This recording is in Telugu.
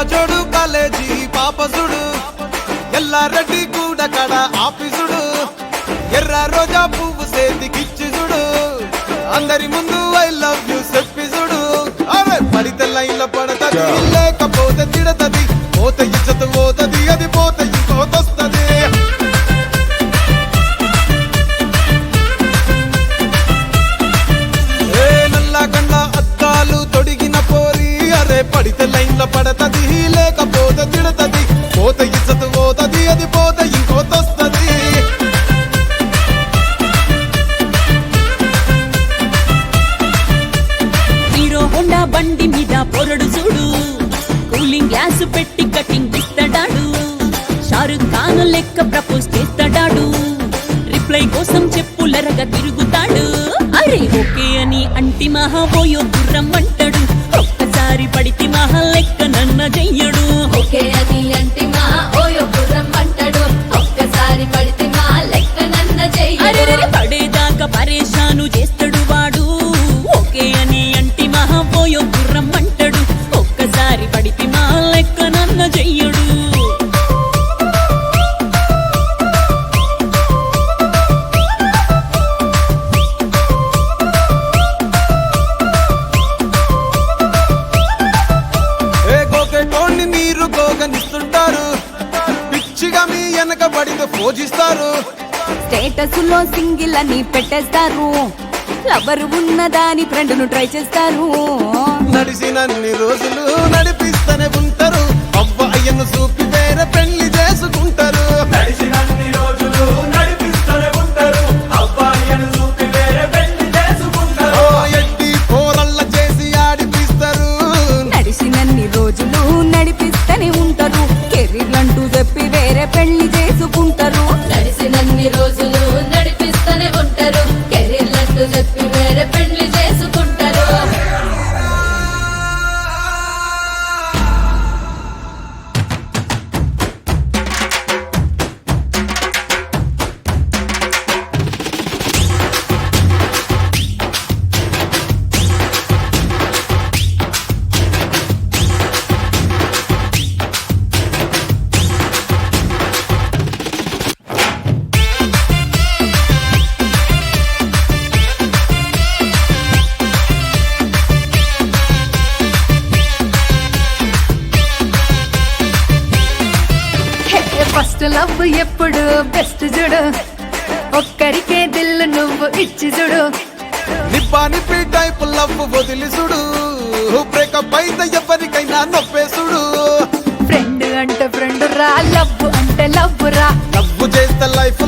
జోడు కాలేజీ పాపసుడు ఎల్లారెడ్డి కూడా కడ ఆఫీసుడు ఎర్ర రోజా పువ్వు సేతికిచ్చి చూడు అందరి ముందు ఐ లవ్ యూ చెప్పిసుడు అరే పడితే లైన్ల పడతది లేకపోతే తిడతది పోత ఇచ్చత పోతది అది పోత ఇంకోతొస్తది నల్ల కళ్ళ అద్దాలు తొడిగిన పోరి అరే పడితే లైన్ల పడతది లేకపోతే తిడతది పోత ఇచ్చత పోతది అది పోత ఇంకోతొస్తది హీరో హోండా బండి మీద పొరడు చూడు కూలింగ్ గ్లాస్ పెట్టి కటింగ్ ఇస్తాడాడు షారుఖ్ ఖాన్ లెక్క ప్రపోజ్ చేస్తాడాడు రిప్లై కోసం చెప్పులరగా తిరుగుతాడు అరే ఓకే అని అంటి మహా పోయో గుర్రం అంటాడు ఒక్కసారి పడితే మహా లెక్క నన్న చెయ్యడు ఓకే అని అంటి మహా ఓయో గుర్రం అంటాడు ఒక్కసారి పడితే మహా లెక్క నన్న చెయ్యడు పడేదాకా పరేషాను చేస్తాడు వాడు ఓకే అని అంటి మహా పోయో గుర్రం అంటాడు ఒక్కసారి పడితే మహా లెక్క నన్న చెయ్యడు మీరు గోగనిస్తుంటారు పిచ్చిగా మీ వెనక పడితే పూజిస్తారు స్టేటస్ లో సింగిల్ అని పెట్టేస్తారు లవర్ ఉన్నదాని ఫ్రెండ్ ను ట్రై చేస్తారు నడిచినన్ని రోజులు నడిపిస్తూనే ఉంటారు అవ్వ అయ్యను చూపి వేరే పెళ్లి చేసుకుంటారు నడిచినన్ని రోజులు నడిపిస్తూనే ఉంటారు అవ్వ అయ్యను చూపి వేరే పెళ్లి చేసుకుంటారు ఎడ్డి పోరల్ల చేసి ఆడిపిస్తారు నడిచినన్ని రోజులు నడిపిస్తూనే ఉంటారు కెరీర్ అంటూ చెప్పి వేరే పెళ్లి చేసుకుంటారు నడిచినన్ని రోజులు నడిపిస్తూనే ఉంటారు కెరీర్ అంటూ చెప్పి వేరే పెళ్లి చేసుకుంటారు ఫస్ట్ లవ్ ఎప్పుడు బెస్ట్ చూడు ఒక్కరికే దిల్లు నువ్వు ఇచ్చి చూడు నిప్పా నిప్పి టైప్ లవ్ వదిలిసుడు బ్రేకప్ అయితే ఎవరికైనా నొప్పేసుడు ఫ్రెండ్ అంటే ఫ్రెండ్ రా లవ్ అంటే లవ్ రా లవ్ చేస్తే లైఫ్